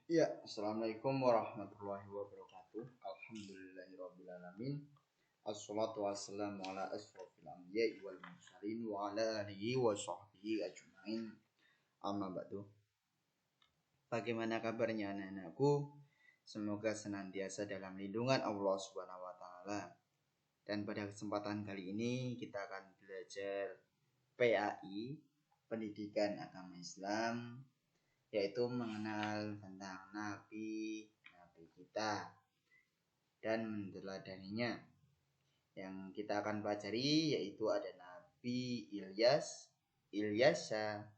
Ya, assalamualaikum warahmatullahi wabarakatuh. Alhamdulillahirrabbilalamin. Assalatu wassalamu ala asrofil anbiya'i wal mursalin wa ala alihi wa sahbihi ajma'in. Amma ba'du. Bagaimana kabarnya anak-anakku? Semoga senantiasa dalam lindungan Allah Subhanahu wa taala. Dan pada kesempatan kali ini kita akan belajar PAI, Pendidikan Agama Islam, yaitu mengenal tentang nabi kita dan meneladaninya. Yang kita akan pelajari yaitu ada Nabi Ilyas, Ilyasa,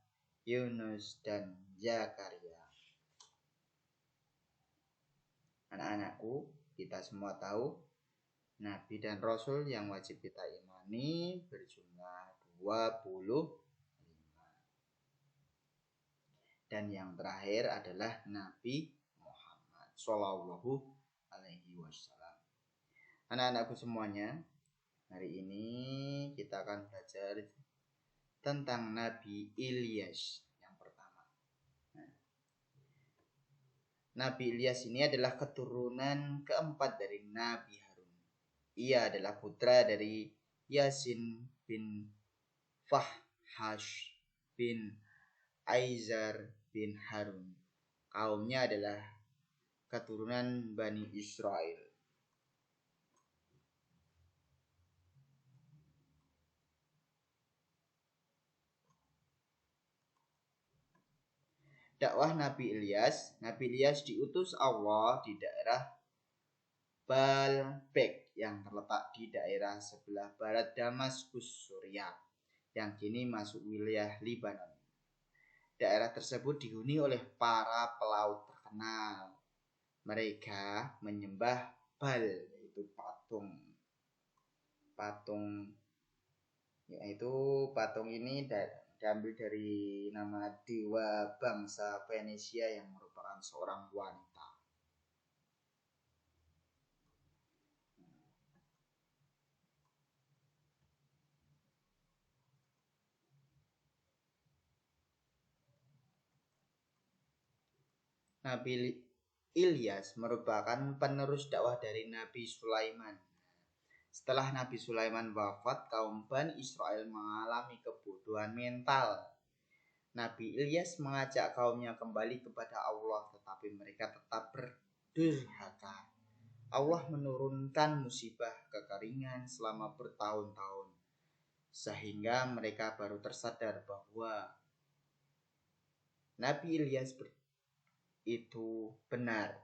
Yunus, dan Zakaria. Anak-anakku, kita semua tahu Nabi dan Rasul yang wajib kita imani berjumlah 25. Dan yang terakhir adalah Nabi Muhammad Shallallahu Alaihi Wasallam. Anak-anakku semuanya, hari ini kita akan belajar tentang Nabi Ilyas yang pertama. Nabi Ilyas ini adalah keturunan keempat dari Nabi Harun. Ia adalah putra dari Yasin bin Fahhash bin Aizar bin Harun. Kaumnya adalah keturunan Bani Israel. Dakwah Nabi Ilyas diutus Allah di daerah Baalbek yang terletak di daerah sebelah barat Damaskus, Suriah, yang kini masuk wilayah Lebanon. Daerah tersebut dihuni oleh para pelaut terkenal. Mereka menyembah Baal, yaitu patung ini diambil dari nama dewa bangsa Venesia yang merupakan seorang wanita. Nabi Ilyas merupakan penerus dakwah dari Nabi Sulaiman. Setelah Nabi Sulaiman wafat, kaum Bani Israel mengalami kebodohan mental. Nabi Ilyas mengajak kaumnya kembali kepada Allah, tetapi mereka tetap berdurhaka. Allah menurunkan musibah kekeringan selama bertahun-tahun, sehingga mereka baru tersadar bahwa Nabi Ilyas itu benar.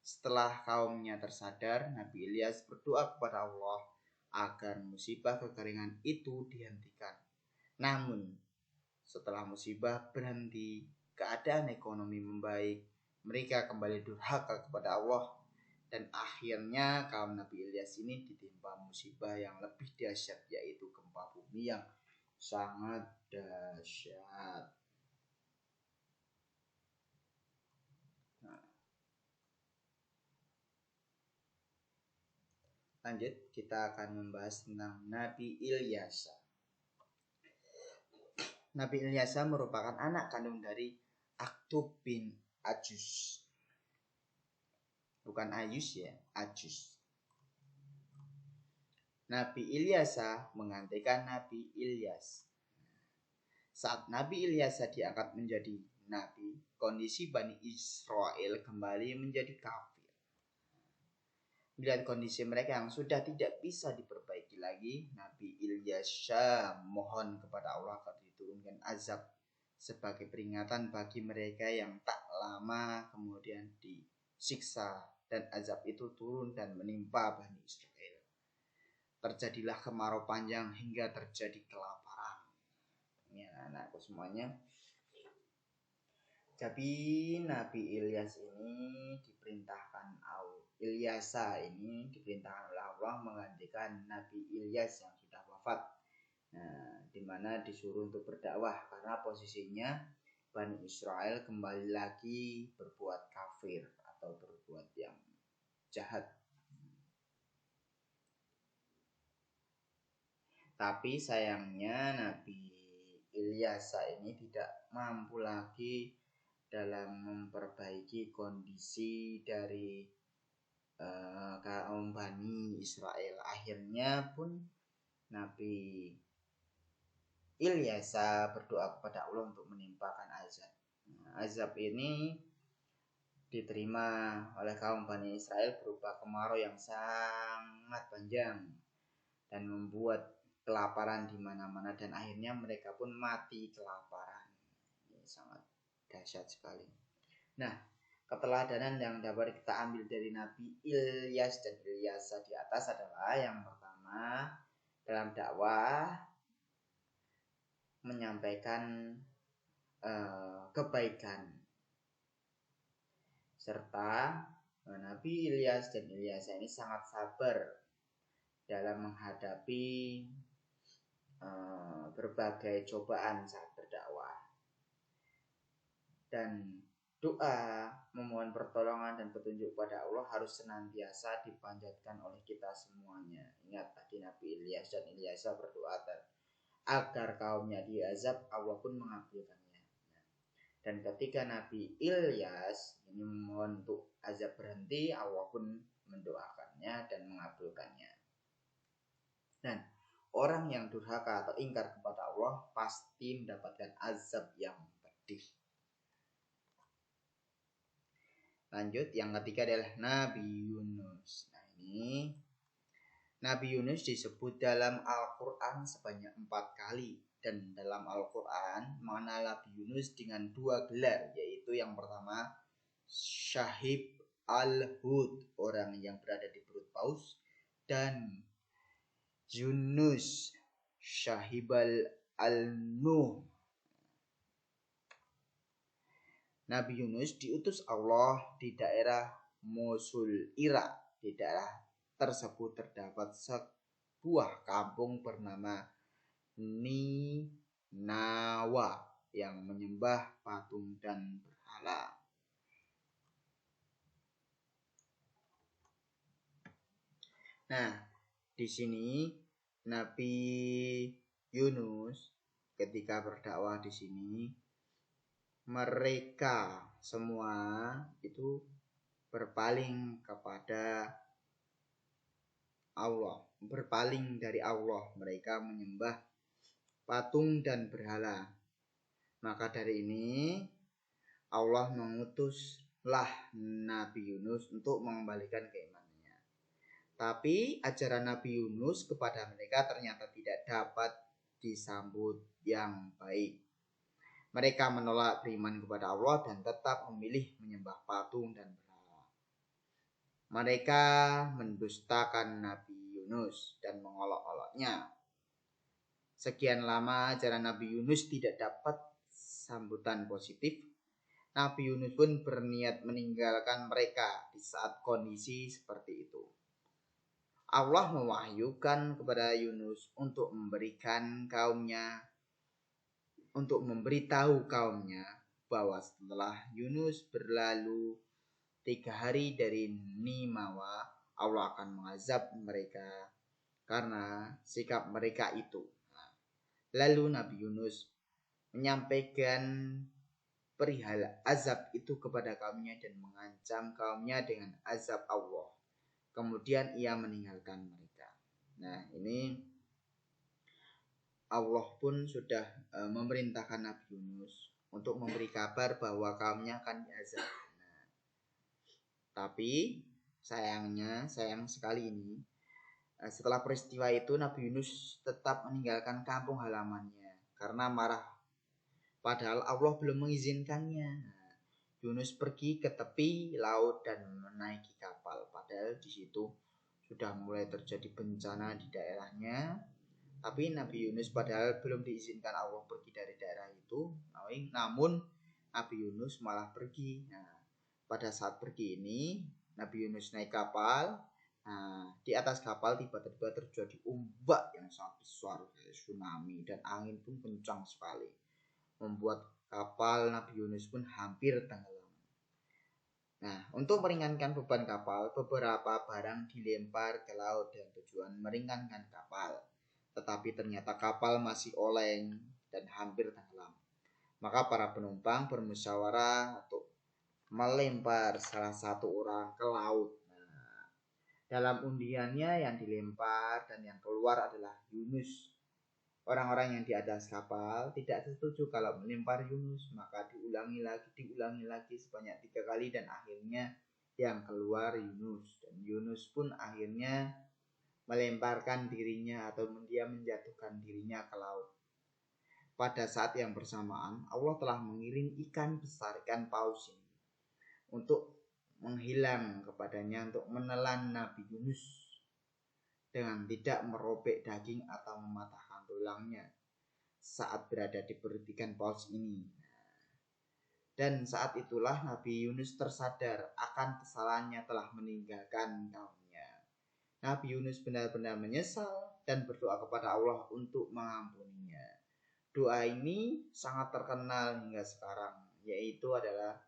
Setelah kaumnya tersadar, Nabi Ilyas berdoa kepada Allah agar musibah kekeringan itu dihentikan. Namun, setelah musibah berhenti, keadaan ekonomi membaik, mereka kembali durhaka kepada Allah, dan akhirnya kaum Nabi Ilyas ini ditimpa musibah yang lebih dahsyat, yaitu gempa bumi yang sangat dahsyat. Lanjut, kita akan membahas tentang Nabi Ilyas. Nabi Ilyas merupakan anak kandung dari Aktub bin Ajus. Bukan Ayus ya, Ajus. Nabi Ilyas menggantikan Nabi Ilyas. Saat Nabi Ilyas diangkat menjadi nabi, kondisi Bani Israel kembali menjadi kafir. Melihat kondisi mereka yang sudah tidak bisa diperbaiki lagi, Nabi Ilyas mohon kepada Allah agar diturunkan azab sebagai peringatan bagi mereka yang tak lama kemudian disiksa, dan azab itu turun dan menimpa Bani Israel. Terjadilah kemarau panjang hingga terjadi kelaparan. Ya, anakku semuanya. Jadi Nabi Ilyas ini diperintahkan oleh Allah menggantikan Nabi Ilyas yang sudah wafat. Di mana disuruh untuk berdakwah karena posisinya Bani Israel kembali lagi berbuat kafir atau berbuat yang jahat. Tapi sayangnya Nabi Ilyas ini tidak mampu lagi dalam memperbaiki kondisi dari kaum Bani Israel. Akhirnya pun Nabi Ilyasa berdoa kepada Allah untuk menimpakan azab. Azab ini diterima oleh kaum Bani Israel berupa kemarau yang sangat panjang dan membuat kelaparan di mana-mana, dan akhirnya mereka pun mati kelaparan. Ini sangat dahsyat sekali. Nah, keteladanan yang dapat kita ambil dari Nabi Ilyas dan Ilyasa di atas adalah yang pertama, dalam dakwah menyampaikan kebaikan, serta Nabi Ilyas dan Ilyasa ini sangat sabar dalam menghadapi berbagai cobaan saat berdakwah, dan doa memohon pertolongan dan petunjuk pada Allah harus senantiasa dipanjatkan oleh kita semuanya. Ingat tadi Nabi Ilyas dan Ilyasa berdoa agar kaumnya diazab, Allah pun mengabulkannya. Dan ketika Nabi Ilyas ini memohon untuk azab berhenti, Allah pun mendoakannya dan mengabulkannya. Dan orang yang durhaka atau ingkar kepada Allah pasti mendapatkan azab yang pedih. Lanjut, yang ketiga adalah Nabi Yunus. Nah, ini Nabi Yunus disebut dalam Al-Quran sebanyak 4 kali. Dan dalam Al-Quran mengenal Nabi Yunus dengan 2 gelar, yaitu yang pertama Syahib Al-Hud, orang yang berada di perut paus, dan Yunus Syahibal Al-Nuh. Nabi Yunus diutus Allah di daerah Mosul, Irak. Di daerah tersebut terdapat sebuah kampung bernama Ninawa yang menyembah patung dan berhala. Nah, di sini Nabi Yunus ketika berdakwah di sini, mereka semua itu berpaling kepada Allah, berpaling dari Allah. Mereka menyembah patung dan berhala. Maka dari ini Allah mengutuslah Nabi Yunus untuk mengembalikan keimanannya. Tapi ajaran Nabi Yunus kepada mereka ternyata tidak dapat disambut yang baik. Mereka menolak beriman kepada Allah dan tetap memilih menyembah patung dan berhala. Mereka mendustakan Nabi Yunus dan mengolok-oloknya. Sekian lama ajaran Nabi Yunus tidak dapat sambutan positif. Nabi Yunus pun berniat meninggalkan mereka di saat kondisi seperti itu. Allah mewahyukan kepada Yunus untuk memberitahu kaumnya bahwa setelah Yunus berlalu 3 hari dari Ninawa, Allah akan mengazab mereka karena sikap mereka itu. Lalu Nabi Yunus menyampaikan perihal azab itu kepada kaumnya dan mengancam kaumnya dengan azab Allah. Kemudian ia meninggalkan mereka. Nah, ini Allah pun sudah memerintahkan Nabi Yunus untuk memberi kabar bahwa kaumnya akan diazab. Nah, tapi sayang sekali ini, setelah peristiwa itu Nabi Yunus tetap meninggalkan kampung halamannya karena marah. Padahal Allah belum mengizinkannya. Nah, Yunus pergi ke tepi laut dan menaiki kapal. Padahal di situ sudah mulai terjadi bencana di daerahnya. Tapi Nabi Yunus padahal belum diizinkan Allah pergi dari daerah itu, namun Nabi Yunus malah pergi. Nah, pada saat pergi ini Nabi Yunus naik kapal. Nah, di atas kapal tiba-tiba terjadi ombak yang sangat besar, tsunami, dan angin pun kencang sekali, membuat kapal Nabi Yunus pun hampir tenggelam. Nah, untuk meringankan beban kapal, beberapa barang dilempar ke laut dengan tujuan meringankan kapal. Tetapi ternyata kapal masih oleng dan hampir tenggelam. Maka para penumpang bermusyawarah untuk melempar salah satu orang ke laut. Nah, dalam undiannya yang dilempar dan yang keluar adalah Yunus. Orang-orang yang di atas kapal tidak setuju kalau melempar Yunus, maka diulangi lagi sebanyak 3 kali dan akhirnya yang keluar Yunus. Dan Yunus pun akhirnya melemparkan dirinya atau dia menjatuhkan dirinya ke laut. Pada saat yang bersamaan, Allah telah mengirim ikan besar, ikan paus ini, untuk menghilang kepadanya, untuk menelan Nabi Yunus dengan tidak merobek daging atau mematahkan tulangnya saat berada di perut ikan paus ini. Dan saat itulah Nabi Yunus tersadar akan kesalahannya telah meninggalkan kaumnya. Nabi Yunus benar-benar menyesal dan berdoa kepada Allah untuk mengampuninya. Doa ini sangat terkenal hingga sekarang, yaitu adalah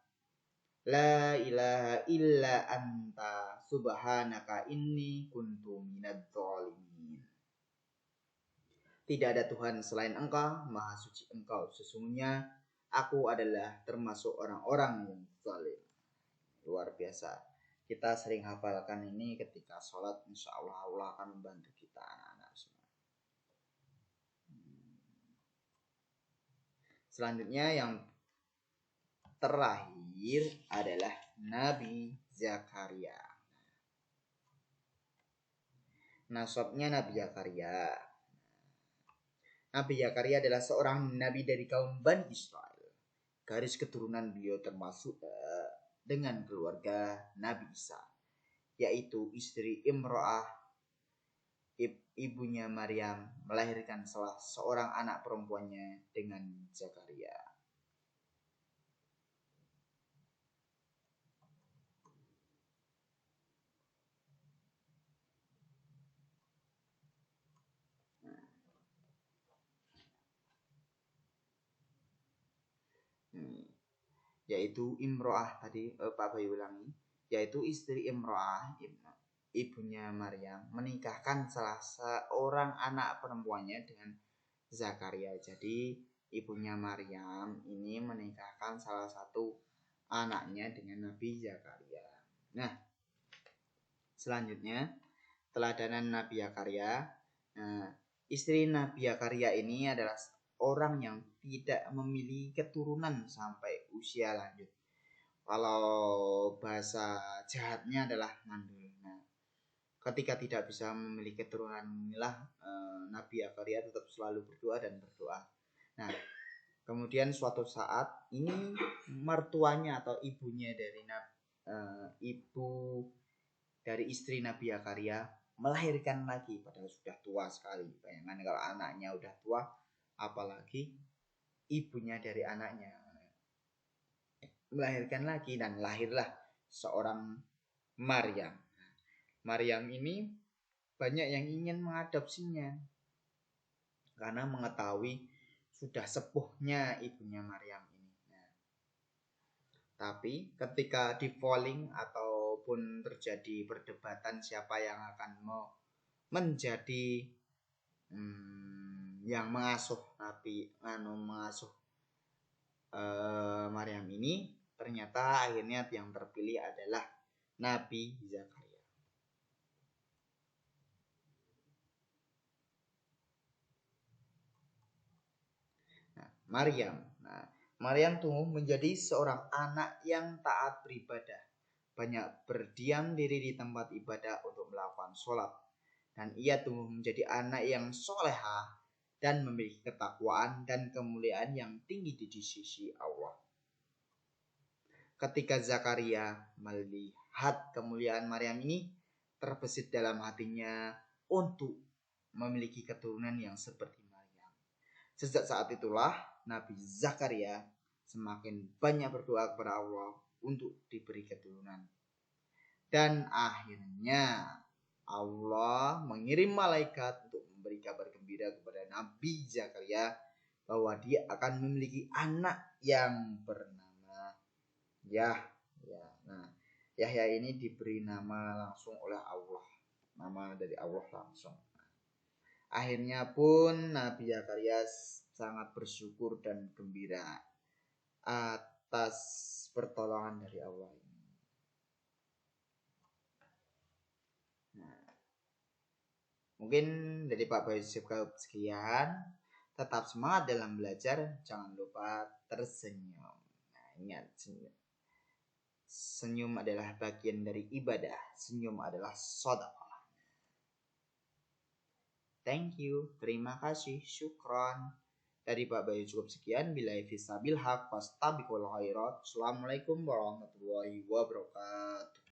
La ilaha illa anta subhanaka inni kuntu minadz zalimin. Tidak ada Tuhan selain Engkau, Maha Suci Engkau. Sesungguhnya aku adalah termasuk orang-orang yang zalim. Luar biasa. Kita sering hafalkan ini ketika sholat. Insya Allah Allah akan membantu kita anak-anak semua. Selanjutnya yang terakhir adalah Nabi Zakaria. Nasabnya Nabi Zakaria. Nabi Zakaria adalah seorang nabi dari kaum Bani Israel. Garis keturunan beliau termasuk dengan keluarga Nabi Isa, yaitu istri Imro'ah, ibunya Maryam, melahirkan salah seorang anak perempuannya dengan Zakaria. Yaitu Imro'ah tadi Pak Bayu ulangi, yaitu istri Imro'ah, ibunya Maryam, menikahkan salah seorang anak perempuannya dengan Zakaria. Jadi ibunya Maryam ini menikahkan salah satu anaknya dengan Nabi Zakaria. Nah, selanjutnya teladanan Nabi Zakaria. Nah, istri Nabi Zakaria ini adalah orang yang tidak memiliki keturunan sampai usia lanjut. Kalau bahasa jahatnya adalah mandul. Nah, ketika tidak bisa memiliki keturunan inilah Nabi Zakaria tetap selalu berdoa dan berdoa. Nah, kemudian suatu saat ini mertuanya atau ibunya dari ibu dari istri Nabi Zakaria melahirkan lagi, padahal sudah tua sekali. Bayangkan kalau anaknya udah tua, apalagi ibunya dari anaknya. Melahirkan lagi dan lahirlah seorang Maryam. Maryam ini banyak yang ingin mengadopsinya karena mengetahui sudah sepuhnya ibunya Maryam ini. Nah, tapi ketika di polling ataupun terjadi perdebatan siapa yang akan mau menjadi yang mengasuh Maryam ini, ternyata akhirnya yang terpilih adalah Nabi Zakaria. Maryam tumbuh menjadi seorang anak yang taat beribadah, banyak berdiam diri di tempat ibadah untuk melakukan sholat, dan ia tumbuh menjadi anak yang solehah dan memiliki ketakwaan dan kemuliaan yang tinggi di sisi Allah. Ketika Zakaria melihat kemuliaan Maryam ini, terbesit dalam hatinya untuk memiliki keturunan yang seperti Maryam. Sejak saat itulah Nabi Zakaria semakin banyak berdoa kepada Allah untuk diberi keturunan. Dan akhirnya Allah mengirim malaikat untuk memberi kabar gembira kepada Nabi Zakaria bahwa dia akan memiliki anak yang bernama Yahya. Nah, Yahya ini diberi nama langsung oleh Allah, nama dari Allah langsung. Akhirnya pun Nabi Zakaria sangat bersyukur dan gembira atas pertolongan dari Allah ini. Nah, mungkin dari Pak Bayu cukup sekian. Tetap semangat dalam belajar, jangan lupa tersenyum. Nah, ingat, senyum adalah bagian dari ibadah. Senyum adalah sedekah. Thank you, terima kasih, syukron. Dari Pak Bayu cukup sekian. Bila fisabil haq fastabiqul khairat. Assalamualaikum warahmatullahi wabarakatuh.